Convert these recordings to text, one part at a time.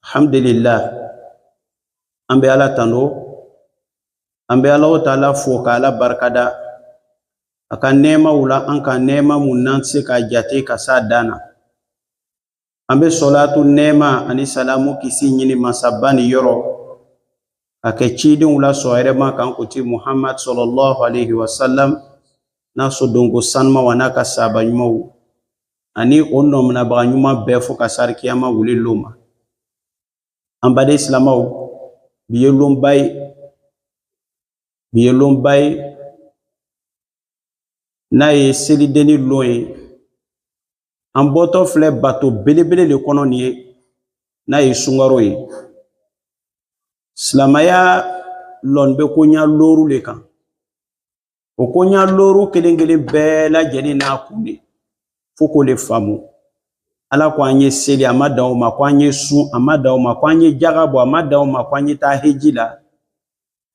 Alhamdulillah, an bɛ Ala tanu, an bɛ Alahu Taala fo ka Ala barikada a ka nɛɛmaw la, an ka nɛɛma mun n'an tɛ se ka jate ka s'a dan na. An bɛ sɔlaatu nɛɛma ani salamu kisi ɲini masaba ni yɔrɔ ka kɛ cidenw la sɔn hɛrɛ ma kan kuti Muhammad sallallahu alaihi wasallam n'a sɔdonko sanuma wa n'a ka sahaba ɲumanw ani o nɔminabaga ɲuman bɛɛ fo ka sari kiyama wuli lon ma. An baden silamaw, bi ye lonba ye n'a ye selideni lon ye. An bɔtɔ filɛ bato belebele de kɔnɔ nin ye n'a ye sunkaro ye. Silamaya lɔn bɛ koɲa looru le kan. O koɲa looru kelen kelen bɛɛ lajɛlen n'a kun de fo k'o le faamu. Ala ko an ye seli, a ma dan o ma, ko an ye sun, a ma dan o ma, ko an ye jaga bɔ, a ma dan o ma, ko an ye taa heji la.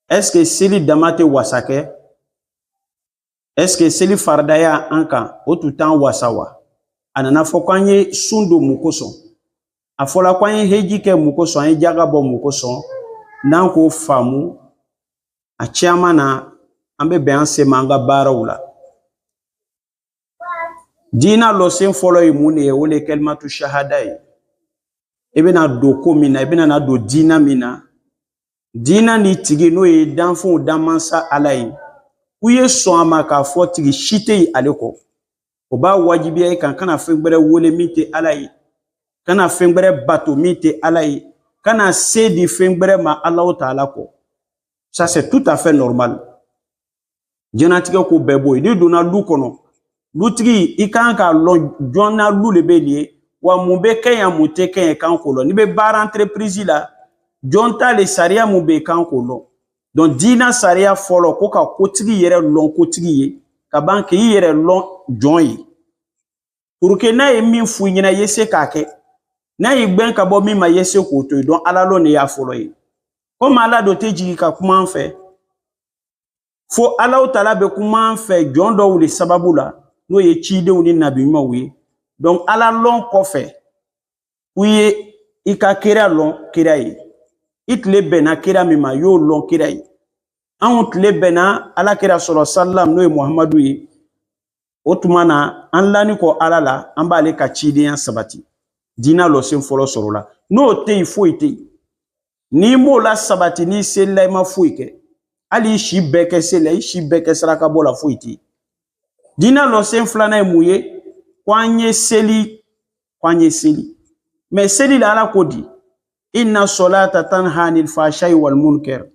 Est-ce que seli dama tɛ wasa kɛ? Est-ce que seli faridaya an kan o tun t'an wasa wa? A nana fɔ ko an ye sun don mun kosɔn? A fɔla ko an ye heji kɛ mun kosɔn? An ye jaga bɔ mun kosɔn? N'an k'o faamu, a caman na an bɛ bɛn an se ma an ka baaraw la. Diina lɔsen fɔlɔ ye mun de ye? O le ye kalimatu shahada ye. I bɛna don ko min na, i bɛna don diina min na, diina ni tigi n'o ye danfɛnw danmansa Ala ye, u ye sɔn a ma k'a fɔ tigi si tɛ yen ale kɔ. O b'a wajibiya i kan kana fɛn wɛrɛ wele min tɛ Ala ye, kana fɛn wɛrɛ bato min tɛ Ala ye, kana se di fɛn wɛrɛ ma Alahu Taala kɔ. Ça c'est tout à fait normal. Diɲɛnatigɛ ko bɛɛ b'o ye. N'i donna du kɔnɔ, dutigi i kan k'a lɔn jɔnna lu le bɛ nin ye, wa mun bɛ kɛ yan mun tɛ kɛ yan kan k'o lɔn. N'i bɛ baara entreprise la, jɔn ta le sariya mun bɛ yen kan k'o lɔn. Donc diina sariya fɔlɔ ko ka kotigi yɛrɛ lɔn kotigi ye, ka ban k'i yɛrɛ lɔn jɔn ye. Pour que n'a ye min f'u ɲɛna i ye se k'a kɛ, n'a y'i gbɛn ka bɔ min ma i ye se k'o to yen. Donc Ala lɔn de y'a fɔlɔ ye. Comme Ala do tɛ jigin ka kuma an fɛ, fo Alahu Taala bɛ kuma an fɛ jɔn dɔw de sababu la, n'o ye cidenw ni nabi ɲumanw ye. Donc Ala lɔn kɔfɛ, u ye i ka kira lɔn kira ye. I tile bɛnna kira min ma, i y'o lɔn kira ye. Anw tile bɛnna Ala kira sɔrɔ sallam n'o ye Muhamadu ye. O tuma na an lani kɔ Ala la, an b'ale ka cidenya sabati. Diina lɔsen fɔlɔ sɔrɔ la. N'o tɛ yen foyi tɛ yen. N'i m'o la sabati n'i selila i ma foyi kɛ. Hali i si bɛɛ kɛ seli la, i si bɛɛ kɛ sarakabɔ la foyi tɛ yen. Diina lɔsen filanan ye mun ye? Ko an ye seli, Mais seli la Ala ko di? Inna solata tanha anil fahsha'i wal munkar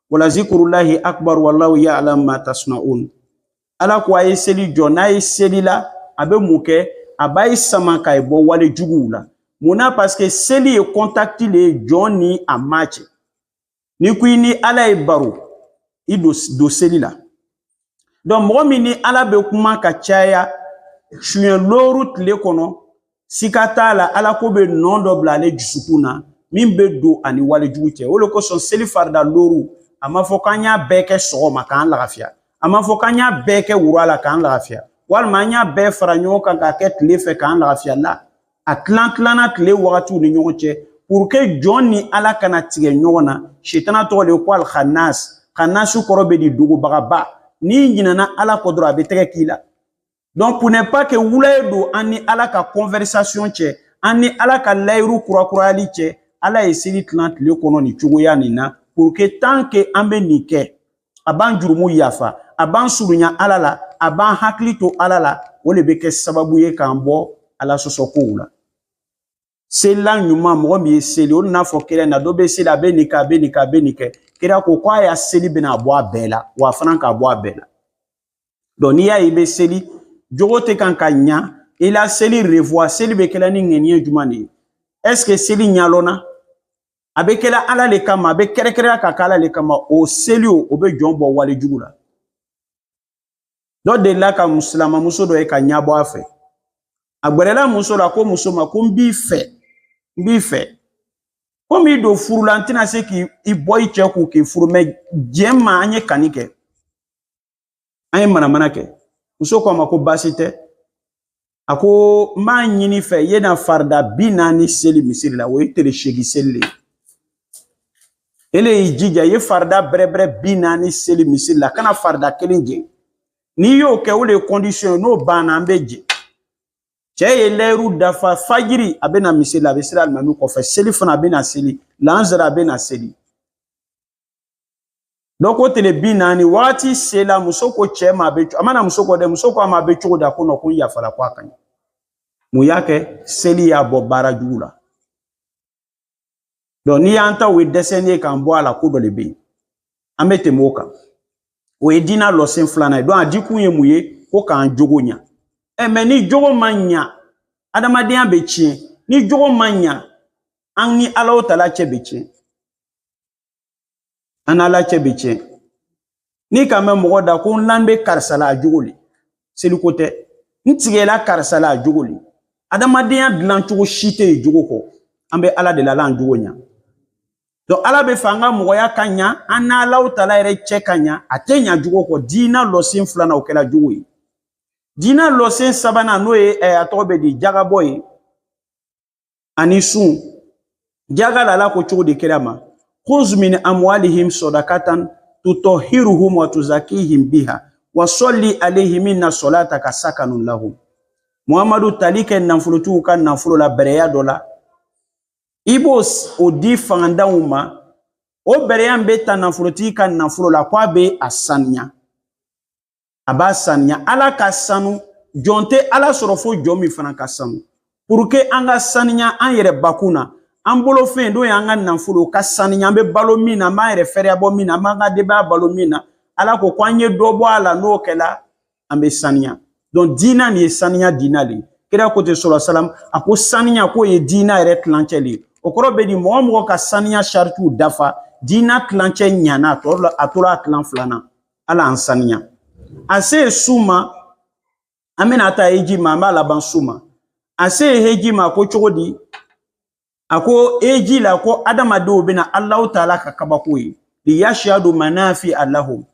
wala zikrullahi akbar wallahu ya'lam ma tasna'un. Ala ko a ye seli jɔ, n'a ye seli la a bɛ mun kɛ? A b'a sama ka bɔ wale juguw la. Munna? Parce que seli ye contact le ye jɔn ni a maa cɛ. Ni ko i ni Ala ye baro, i do seli la. Donc mɔgɔ min ni Ala bɛ kuma ka caya suɲɛ looru tile kɔnɔ, sika t'a la Ala ko bɛ nɔ dɔ bila ale dusukun na min bɛ don ani walejugu cɛ. O de kosɔn seli farida looru a ma fɔ k'an y'a bɛɛ kɛ sɔgɔma k'an lafiya, a ma fɔ k'an y'a bɛɛ kɛ wula la k'an lafiya, walima an y'a bɛɛ fara ɲɔgɔn kan k'a kɛ tile fɛ k'an lafiya la. A tilanna tile wagatiw ni ɲɔgɔn cɛ pour que jɔn ni Ala kana tigɛ ɲɔgɔn na. Sitana tɔgɔ de ye ko al-khannas. Khannas kɔrɔ bɛ di dogobagaba. N'i ɲinana Ala kɔ dɔrɔn a bɛ tɛgɛ k'i la. Donc pour ne pas que wula ye don an ni Ala ka conversation cɛ, an ni Ala ka layiru kurakurayali cɛ, Ala ye seli tilan tile kɔnɔ ni cogoya nin na pour que tant que an bɛ nin kɛ, a b'an jurumu yafa, a b'an surunya Ala la, a b'an hakili to Ala la, o de bɛ kɛ sababu ye k'an bɔ Ala sɔsɔkow la. Selila ɲuman mɔgɔ min ye seli, o n'a fɔ kira na dɔ bɛ seli a bɛ nin kɛ, a bɛ nin kɛ, a bɛ nin kɛ. Kira ko k'a y'a seli bɛna bɔ a bɛɛ la, wa fana k'a bɔ a bɛɛ la. Donc n'i y'a ye i bɛ seli, jogo tɛ kan ka ɲa, i la seli revoit, seli bɛ kɛla ni ŋaniya jumɛn de ye? Est-ce que seli ɲalɔnna? A bɛ kɛla Ala le kama, a bɛ kɛrɛkɛrɛya ka kɛ Ala le kama, o seli o bɛ jɔn bɔ wale jugu la. Dɔ delila ka muso dɔ ye ka ɲabɔ a fɛ. A gbɛrɛla muso la ko muso ma ko n b'i fɛ. Komi i don furu la n tɛna se k'i bɔ i cɛ kun k'i furu, mais diɲɛ ma an ye kani kɛ. An ye manamana kɛ. Muso ko a ma ko baasi tɛ. ako ma ɲini fɛ yena farda 40 seli misiri la o ye tele 8 seli ele yi jija ye farda brɛbrɛ 40 seli misiri la kana farda kelen je ni y'o kɛ o de condition n'o banna an bɛ je cɛ ye lɛru dafa fajiri a bɛna misiri la a bɛ sira alimami kɔfɛ seli fana a bɛna seli lansara a bɛna seli donc o tele 40 waati sela muso ko cɛ ma bɛ a mana muso ko dɛ muso ko a ma bɛ cogo da ko non ko yafala ko a kaɲi mun y'a kɛ seli y'a bɔ baara jugu la donc ni y'an ta o ye dɛsɛnni ye k'an bɔ a la ko dɔ de bɛ yen an bɛ tɛmɛ o kan o ye diina lɔsen filanan ye donc a di kun ye mun ye ko k'an jogo ɲa mais ni jogo ma ɲa adamadenya bɛ tiɲɛ ni jogo ma ɲa an ni Alahu Taala cɛ bɛ tiɲɛ an n'Ala cɛ bɛ tiɲɛ ni ka mɛn mɔgɔ da ko n'an bɛ karisa la a jogo le seliko tɛ n tigɛla karisa la a jogo le adamadenya dilan cogo si tɛ yen jogo kɔ an bɛ Ala de la an jogo ɲa donc Ala bɛ fɛ an ka mɔgɔya ka ɲa an n'Alahu Taala yɛrɛ cɛ ka ɲa a tɛ ɲa jogo kɔ diina lɔsen filanan o kɛra jogo ye diina lɔsen sabanan n'o ye a tɔgɔ bɛ di jagabɔ ye ani sun jaga la Ala ko cogo di kira ma khuz min amwalihim sadaqatan tutahhiruhum wa tuzakihim biha wa salli alayhim inna salataka sakanun lahum Muhammadu tali kɛ nafolotigiw ka nafolo la bɛrɛya dɔ la i b'o o di fangandanw ma o bɛrɛya bɛ ta nafolotigi ka nafolo la ko a bɛ a sanuya a b'a sanuya Ala ka sanu jɔn tɛ Ala sɔrɔ fo jɔn min fana ka sanu pour que an ka sanuya an yɛrɛ bakun na an bolo fɛn n'o y'an ka nafolo ka sanuya an bɛ balo min na an b'an yɛrɛ fɛrɛya bɔ min na an b'an ka denbaya balo min na Ala ko an ye dɔ bɔ a la n'o kɛla an bɛ sanuya donc diina nin ye sanuya diina de ye kira ko ten sallallahu alaihi wasallam a ko sanuya k'o ye diina yɛrɛ tilancɛ de ye o kɔrɔ bɛ di mɔgɔ o mɔgɔ ka sanuya saritiw dafa diina tilancɛ ɲana a tora a tilan filanan Ala an sanuya a se ye su ma an bɛna taa heji ma an b'a laban su ma a se ye heji ma ko cogo di a ko heji la ko adamadenw bɛna Alahu Taala ka kabako ye liyashhadu manafi'a lahum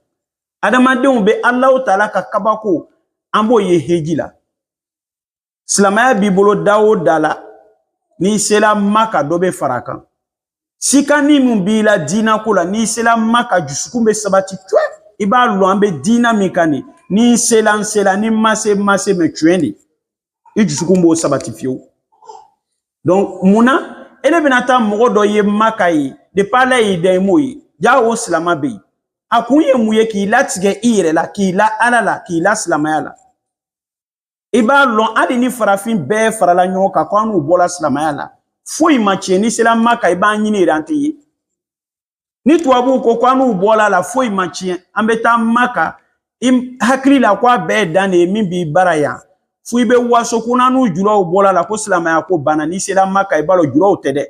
adamadenw bɛ Alahu Taala ka kabako an b'o ye heji la silamɛya b'i bolo da o da la n'i sela Maka dɔ bɛ fara kan sikani min b'i la diina ko la n'i sela Maka dusukun bɛ sabati tuɛ i b'a lɔn an bɛ diina min kan nin n'i sela n sela ni ma se mɛ tiɲɛ de i dusukun b'o sabati fiyewu donc munna ele bɛna taa mɔgɔ dɔ ye Maka ye depuis Ala y'i da i m'o ye ja o silama bɛ yen a kun ye mun ye k'i latigɛ i yɛrɛ la k'i la Ala la k'i la silamɛya la i b'a lɔn hali ni farafin bɛɛ farala ɲɔgɔn kan ko an n'u bɔra silamɛya la foyi ma tiɲɛ ni sela Maka i b'an ɲini yɛrɛ an tɛ ye ni tubabuw ko an n'u bɔra la foyi ma tiɲɛ an bɛ taa Maka i hakili la ko a bɛɛ dan de ye min b'i bara yan fo i bɛ waso ko n'an n'u julaw bɔra la ko silamɛya ko banna ni sela Maka i b'a lɔn julaw tɛ dɛ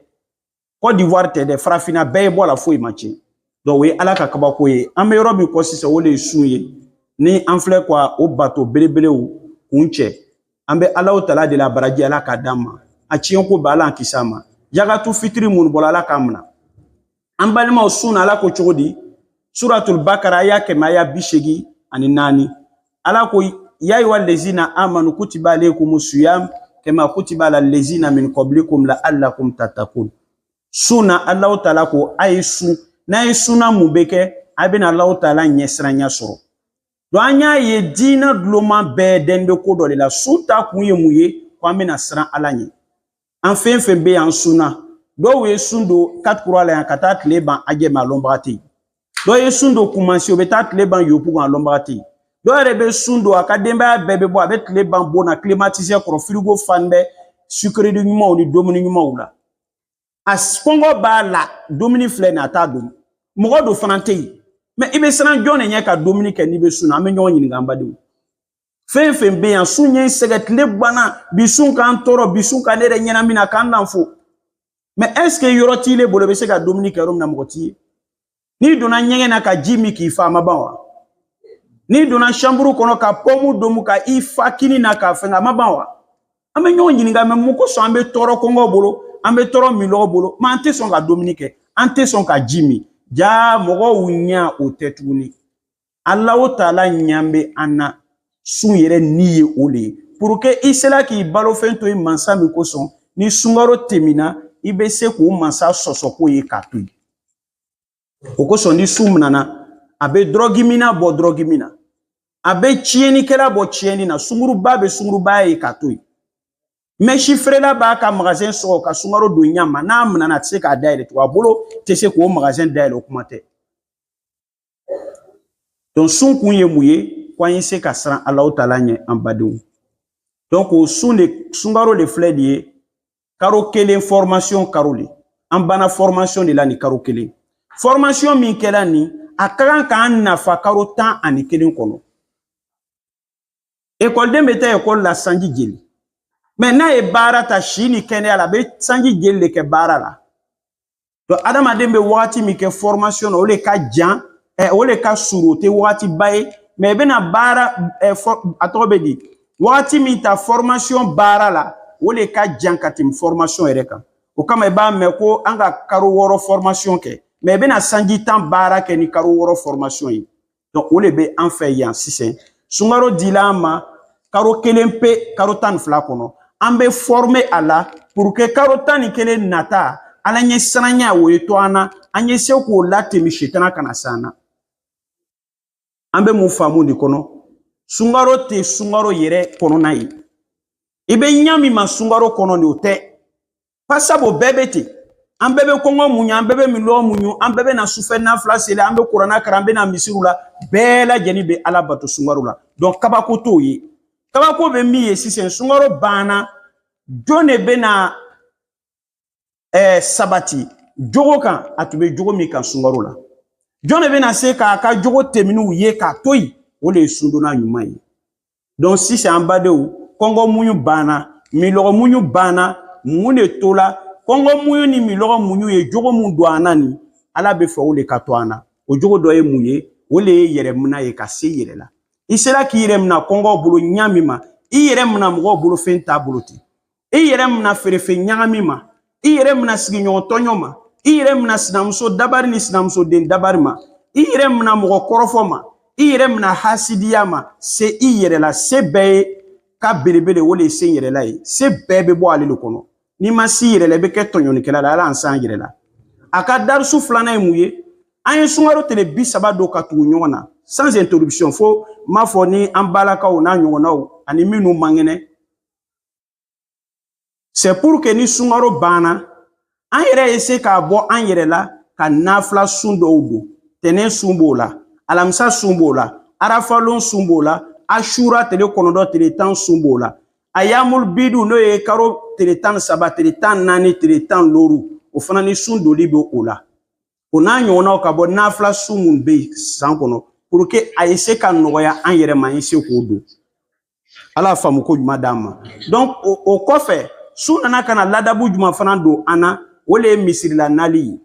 Côte d'Ivoire tɛ dɛ farafinna bɛɛ ye bɔ la foyi ma tiɲɛ donc o ye Ala ka kabako ye an bɛ yɔrɔ min kɔ sisan o de ye sun ye ni an filɛ ka o bato belebelew kun cɛ an bɛ Alahu Taala de la baraji Ala k'a d'an ma a tiɲɛko bɛ Ala an kisi a ma jagatu fitiri minnu bɔra Ala k'a minɛ an balimaw sun na Ala ko cogo di suratul Bakara aya 184 Ala ko ya ayyuhal lezina amanu kutiba alaykumus siyam kama kutiba alal lezina min qablikum la'allakum tattaqun sunna Alahu Taala ko ay sun n'a ye sunna mun bɛ kɛ a bɛna Alahu Taala ɲɛsiranya sɔrɔ donc an y'a ye diina dulonman bɛɛ dɛn bɛ ko dɔ de la sun ta kun ye mun ye ko an bɛna siran Ala ɲɛ an fɛn fɛn bɛ yan sunna dɔw ye sun don 4 kura la yan ka taa tile ban ajɛ ma lɔnbaga tɛ yen dɔw ye sun don kumansi o bɛ taa tile ban yopu kan lɔnbaga tɛ yen dɔw yɛrɛ bɛ sun don a ka denbaya bɛɛ bɛ bɔ a bɛ tile ban bon na climatiseur kɔrɔ frigo fan bɛ sucrerie ɲumanw ni dumuni ɲumanw la a kɔngɔ b'a la dumuni filɛ nin a t'a dun mɔgɔ dɔ fana tɛ yen mais i bɛ siran jɔn de ɲɛ ka dumuni kɛ n'i bɛ sun na an bɛ ɲɔgɔn ɲininka an badenw fɛn fɛn bɛ yan sun ɲɛ sɛgɛ tile banna bi sun k'an tɔɔrɔ bi sun ka ne yɛrɛ ɲɛnamina k'an lanfo mais est ce que yɔrɔ t'i le bolo i bɛ se ka dumuni kɛ yɔrɔ min na mɔgɔ t'i ye n'i donna ɲɛgɛn na ka ji min k'i fa a ma ban wa n'i donna chambre kɔnɔ ka pomme domu ka i fa kini na k'a fɛn a ma ban wa an bɛ ɲɔgɔn ɲininka mais mun kosɔn an bɛ tɔɔrɔ kɔngɔ bolo an bɛ tɔɔrɔ minɔgɔ bolo mais an tɛ sɔn ka dumuni kɛ an tɛ sɔn ka ji min ja mɔgɔw ɲɛ o tɛ tuguni Alahu Taala ɲɛ bɛ an na sun yɛrɛ ni ye o de ye pour que isela ki balo fen to mansa mi ko son ni sungaro temina ibe se ko mansa sosoko ye katui o ko son ni sumnana abe drogimina bo drogimina abe chieni kera bo chieni na sunguru ba ye katui mais chiffre la ba ka magasin so ka sungaro do nyama na amna na tse ka daire to abolo tese ko magasin daire o kumate donc sun kunye muye kwa yinse ka sran Allah taala nye ambadou donc o sunde sungaro le fledier karo kele formation karoli ambana formation de la ni karo kele formation min kela ni akaran ka nafa karo tan ani kelen kono école de mbete école la sanji jeli maintenant e bara ta shini kene ala be sanji jeli ke bara la to adama dembe wati mi ke formation o le ka jan o le ka surote wati baye mais bena bara atobe di wati mi ta formation bara la o le ka jan katim formation ereka o kama ba me ko anga karo woro formation ke mais bena sanji tan bara ke ni karo woro formation yi donc o le be en fait yan sisen sungaro dilama karo kelempe karo tan fla kono ambe formé ala pour que karo tan kele nata ala nye sananya wo etwana anye se ko lati mi shetana kana sana ambe mu famu di kono sungaro te sungaro yere kono nayi ibe nyami ma sungaro kono ni ote pasabo bebete ambebe kongo munya ambebe milo munyu ambebe na sufe na flasele ambe kurana karambe na misirula bela jeni be ala bato sungaro la donc kabako to yi kabako be mi sisen sungaro bana jone be na sabati jogo kan atube jogo mi kan sungaro la jone be na se ka jogo teminu ye ka toyi ole sundona nyuma yi donc si c'est en bas de ou kongo munyu bana milo munyu bana mune tola kongo munyu ni milo munyu ye jogo mundu anani ala be fa ole katwana o jogo do ye muye ole yere muna ye ka se yere la isela ki yere muna kongo bulu nyamima i yere muna mgo bulu fenta buluti i yere muna ferefe nyamima i yere muna siginyo tonyoma i yere muna sinamso dabari ni sinamso den dabari ma i yere muna mgo korofoma i yere muna hasidiyama se i yere la se be ka belebele wole se yere la yi se be bo ale lo kono ni ma si yere le be ke tonyoni kala la ansan yere la aka darsu flana e muye an sungaro tele bi sabado ka tu nyona sans interruption fo ma fo ni ambalaka o na nyona o ani minu mangene c'est pour que ni sungaro bana an yere ese ka bo an yere la ka nafla sundo odo tenen sumbola alamsa sumbola arafalon sumbola ashura tele konodo tele tan sumbola ayamul bidu no e karo tele tan saba tele tan nani tele tan loru o fana ni sundo libo ola ona nyona ka bo nafla sumun be sankono pour que ayese ka noya an yere ma yese ko do ala famu ko juma dama donc o kofe sunana kana ladabu juma fana do ana wole misiri la nali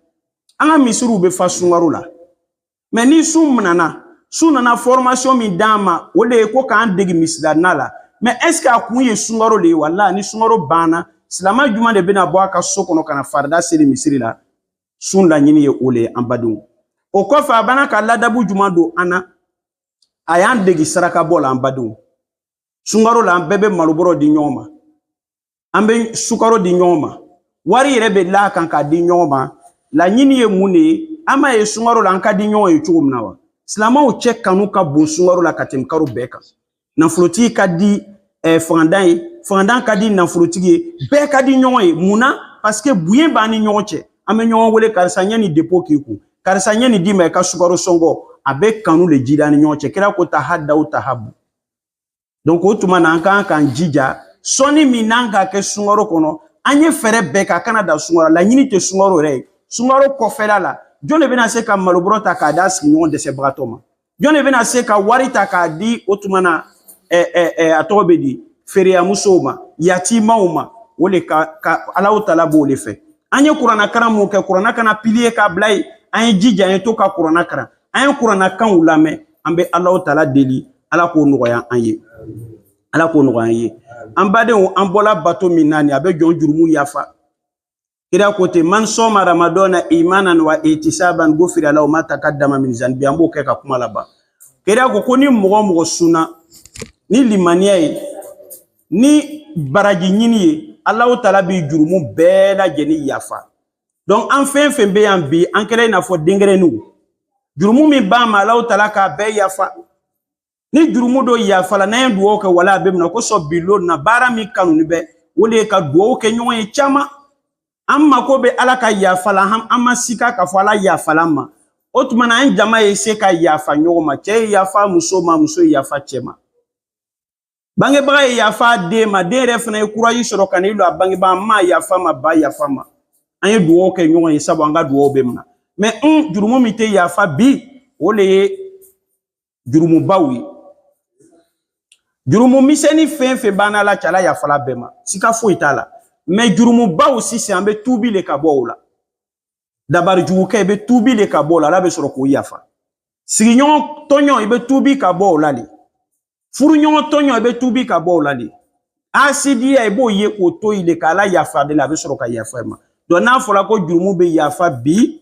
anga misiru be fa sungaro la mais ni sunana formation mi dama wole ko kan degi misila nala mais est ce que akunye sungaro le wala ni sungaro bana silama juma de bena bo aka sokono kana farda sele misiri la sun la nyini ye ole ambadou o ko fa bana ka ladabu juma do ana ayan degi saraka bola ambadou sungaro la bebe maluboro di nyoma ambe sukaro di nyoma wari rebe la kan ka di nyoma la nyini ye mune ama ye sungaro la anka di nyoma ye chugumna wa silama o check kanu ka bon sungaro la katem karo beka na floti ka di fandan ka di na floti be ka di nyoma ye muna parce que buyen ba ni nyoma che ame nyoma wole karisa nyani depot kiku karisa nyani di me ka sukaro songo abe kanu le jida ni nyoma che kira ko tahadda o tahabu donc o tuma na anka kan jija soni minanga ke sungaro kono anye fere beka kana da sungaro la nyini te sungaro re sungaro kofela la jone bena se ka malobrota ka das nyon de se bratoma jone bena se ka warita ka di otumana atobedi fere ya musoma yatima uma wole ka ala utala bo le fe anye kurana kana mo ke kurana kana pilier ka blai anye jija anye to ka kurana kana anye kurana kan ulame ambe ala utala deli ala ko noya anye ala ko noya anye ambade o ambola bato minani abe jon jurumu yafa kira kote man soma ramadana imanan wa ihtisaban gufira lahu ma taqaddama min zanbi ambo ke ka kuma laba kira ko koni mogo suna ni limaniya ni baraji ɲini ye Allahu Taala bi jurumu bɛɛ lajɛlen yafa. Donc an fɛn fɛn bɛ yan bi an kɛra i n'a fɔ dengerenniw. Jurumu min b'an ma Allahu Taala k'a bɛɛ yafa. Ni jurumu dɔ yafala n'an ye dugawu kɛ wala a bɛ minɛ kosɔn bi lon na baara min kanuni bɛ o de ye ka dugawu kɛ ɲɔgɔn ye caman. An mako bɛ Ala ka yafa la an ma sika k'a fɔ Ala yafala an ma. O tuma na an jama ye se ka yafa ɲɔgɔn ma. Cɛ ye yafa muso ma, muso ye yafa cɛ ma. Bangebaga ye yafa den ma, den yɛrɛ fana ye courage sɔrɔ ka n'i lo a bangebaga ma yafa ma, ba yafa ma. An ye dugawu kɛ ɲɔgɔn ye sabu an ka dugawu bɛ minɛ. Mais jurumu min tɛ yafa bi o de ye jurumubaw ye. Jurumu misɛnnin fɛn fɛn b'an Ala cɛ Ala yafala bɛɛ ma. Sika foyi t'a la. Mais jurumubaw sisan an bɛ tuubi le ka bɔ o la. Dabari jugukɛ i bɛ tuubi le ka bɔ o la Ala bɛ sɔrɔ k'o yafa. Sigiɲɔgɔn tɔɲɔ i bɛ tuubi ka bɔ o la de. Furuɲɔgɔn tɔɲɔ i bɛ tuubi ka bɔ o la de. Asidiya i b'o ye k'o to yen de k'Ala yafa de la a bɛ sɔrɔ ka yafa i ma. Donc n'a fɔra ko jurumu bɛ yafa bi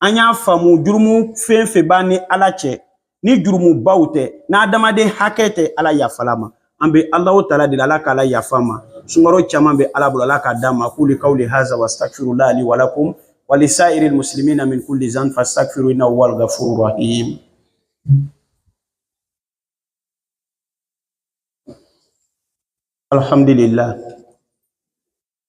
an y'a faamu jurumu fɛn fɛn b'an ni Ala cɛ ni jurumubaw tɛ n'adamaden hakɛ tɛ Ala yafala ma. An bɛ Allahu Taala de la Ala k'Ala yafa ma. Sunkaro caman bɛ Ala bolo Ala k'a d'a ma. Quli qawli hadha wastaghfirullaha li wa lakum wa lisairil muslimina min kulli dhanbin fastaghfiruhu innahu huwal ghafurur rahim. Alhamdulillah.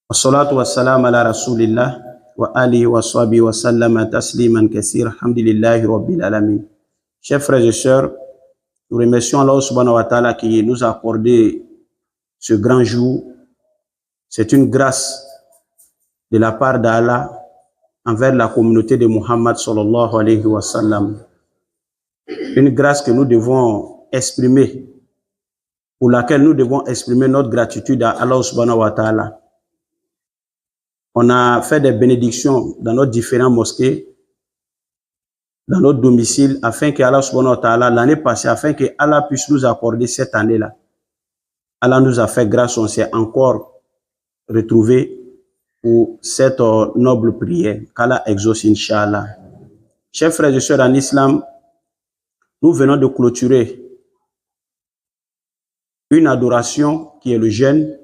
Wassalatu wassalamu ala rasulillah wa alihi wa sahbihi wa sallama tasliman kaseera. Alhamdulillahi rabbil alamin. Chers frères et sœurs, nous remercions Allah subhanahu wa ta'ala qui nous a accordé ce grand jour. C'est une grâce de la part d'Allah envers la communauté de Muhammad sallallahu alayhi wa sallam. Une grâce que nous devons exprimer, pour laquelle nous devons exprimer notre gratitude à Allah subhanahu wa ta'ala. On a fait des bénédictions dans nos différentes mosquées, dans notre domicile, afin que Allah subhanahu wa ta'ala, l'année passée, afin que Allah puisse nous accorder cette année-là. Allah nous a fait grâce, on s'est encore retrouvés pour cette noble prière. Qu'Allah exauce, Inch'Allah. Chers frères et sœurs en islam, nous venons de clôturer une adoration qui est le jeûne,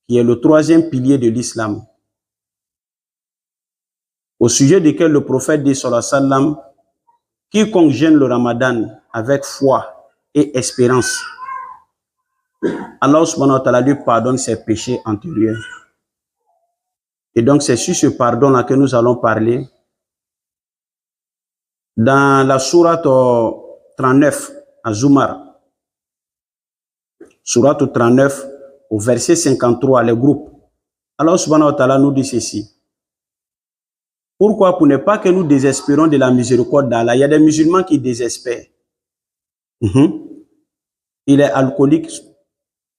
qui est le troisième pilier de l'islam, au sujet duquel le prophète dit sallallahu alayhi wa sallam, quiconque jeûne le ramadan avec foi et espérance, Allah subhanahu wa ta'ala lui pardonne ses péchés antérieurs. Et donc c'est sur ce pardon-là que nous allons parler. Dans la sourate 39 à Zumar, sourate 39 au verset 53, les groupes, Allah subhanahu wa ta'ala nous dit ceci. Pourquoi? Pour ne pas que nous désespérons de la miséricorde d'Allah. Il y a des musulmans qui désespèrent. Il est alcoolique,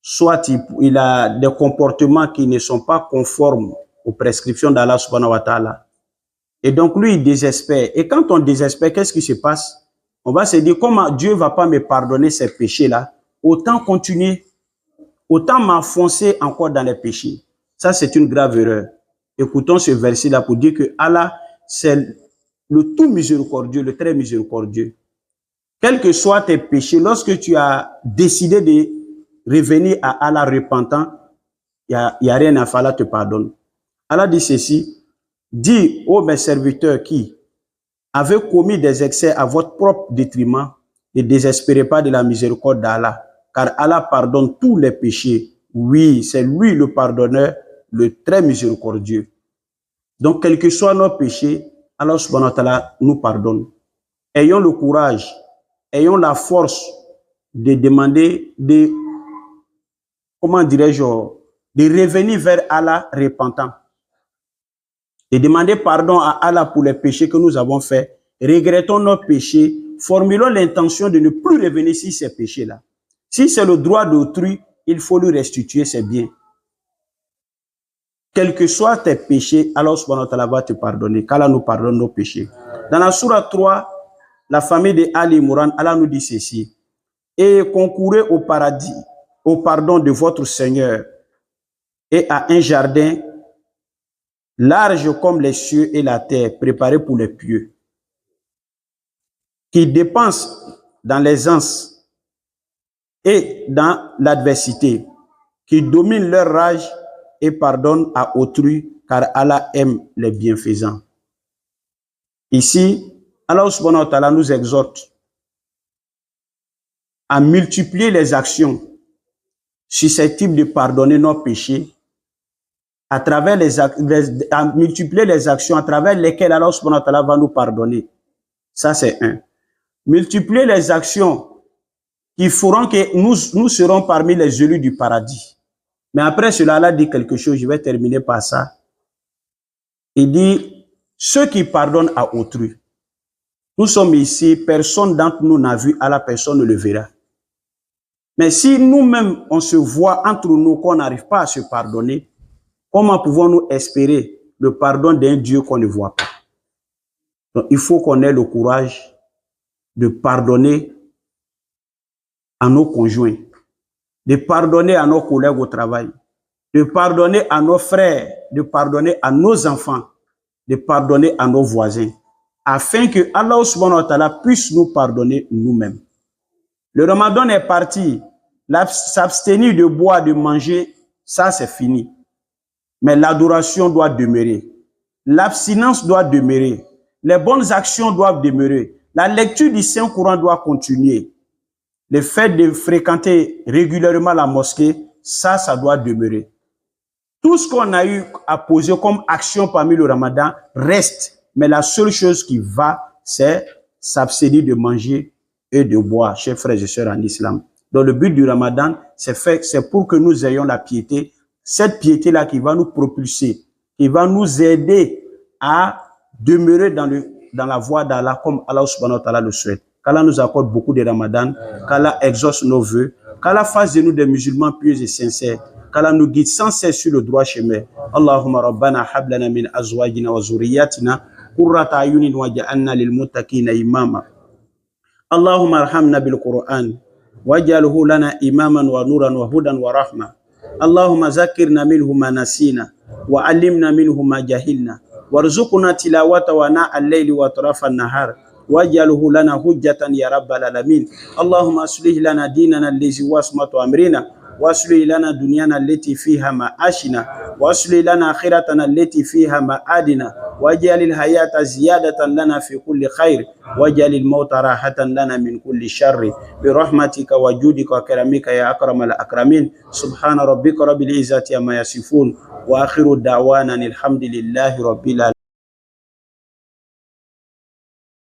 soit il a des comportements qui ne sont pas conformes aux prescriptions d'Allah subhanahu wa ta'ala. Et donc lui, il désespère. Et quand on désespère, qu'est-ce qui se passe? On va se dire, comment Dieu ne va pas me pardonner ces péchés-là? Autant continuer, autant m'enfoncer encore dans les péchés. Ça, c'est une grave erreur. Écoutons ce verset-là pour dire que Allah, c'est le tout miséricordieux, le très miséricordieux. Quels que soient tes péchés, lorsque tu as décidé de revenir à Allah repentant, il n'y a rien à faire, Allah te pardonne. Allah dit ceci, dis ô mes serviteurs qui avaient commis des excès à votre propre détriment, ne désespérez pas de la miséricorde d'Allah, car Allah pardonne tous les péchés. Oui, c'est lui le pardonneur, le très miséricordieux. Donc, quels que soient nos péchés, Allah subhanahu wa ta'ala nous pardonne. Ayons le courage, ayons la force de demander, comment dirais-je, de revenir vers Allah repentant. De demander pardon à Allah pour les péchés que nous avons faits. Regrettons nos péchés, formulons l'intention de ne plus revenir sur ces péchés-là. Si c'est le droit d'autrui, il faut lui restituer ses biens. Quels que soient tes péchés, Allah subhanahu wa ta'ala va te pardonner. Qu'Allah nous pardonne nos péchés. Dans la sourate 3, la famille de Ali Imran, Allah nous dit ceci. Et concourez au paradis, au pardon de votre Seigneur et à un jardin large comme les cieux et la terre, préparé pour les pieux, qui dépensent dans l'aisance et dans l'adversité, qui dominent leur rage et pardonnent à autrui, car Allah aime les bienfaisants. Ici, Allah subhanahu wa ta'ala nous exhorte à multiplier les actions susceptibles de pardonner nos péchés, à travers à multiplier les actions à travers lesquelles Allah subhanahu wa ta'ala va nous pardonner. Ça, c'est un. Multiplier les actions qui feront que nous serons parmi les élus du paradis. Mais après cela, Allah dit quelque chose, je vais terminer par ça. Il dit, ceux qui pardonnent à autrui. Nous sommes ici, personne d'entre nous n'a vu Allah, personne ne le verra. Mais si nous-mêmes, on se voit entre nous qu'on n'arrive pas à se pardonner, comment pouvons-nous espérer le pardon d'un Dieu qu'on ne voit pas? Donc, il faut qu'on ait le courage de pardonner à nos conjoints, de pardonner à nos collègues au travail, de pardonner à nos frères, de pardonner à nos enfants, de pardonner à nos voisins, afin que Allah subhanahu wa ta'ala puisse nous pardonner nous-mêmes. Le Ramadan est parti, s'abstenir de boire, de manger, ça c'est fini. Mais l'adoration doit demeurer, l'abstinence doit demeurer, les bonnes actions doivent demeurer, la lecture du Saint-Coran doit continuer. Le fait de fréquenter régulièrement la mosquée, ça doit demeurer. Tout ce qu'on a eu à poser comme action parmi le Ramadan reste. Mais la seule chose qui va, c'est s'abstenir de manger et de boire, chers frères et sœurs en islam. Donc le but du Ramadan, c'est pour que nous ayons la piété. Cette piété-là qui va nous propulser, qui va nous aider à demeurer dans la voie d'Allah comme Allah subhanahu wa ta'ala le souhaite. Qu'Allah nous accorde beaucoup de Ramadan, qu'Allah exauce nos vœux, qu'Allah fasse de nous des musulmans pieux et sincères, qu'Allah nous guide sans cesse sur le droit chemin. Allahumma rabbana hablana min azwajina wa zurriyatina qurrata ayunin waj'alna lil muttaqina imama. Allahumma arhamna bil Qur'an waj'alhu lana imaman wa nuran wa hudan wa rahma. Allahumma zakkirna minhu ma nasina wa allimna minhu ma jahilna warzuqna tilawata wa na al-layli wa atrafa an-nahar واجعله لنا حجة يا رب العالمين. اللهم أصلح لنا ديننا الذي هو عصمة أمرنا واصلح لنا دنيانا التي فيها معاشنا واصلح لنا آخرتنا التي فيها معادنا واجعل الحياة زيادة لنا في كل خير واجعل الموت راحة لنا من كل شر برحمتك وجودك وكرمك يا أكرم الأكرمين. سبحان ربك رب العزة عما يصفون وآخر دعوانا الحمد لله رب العالمين.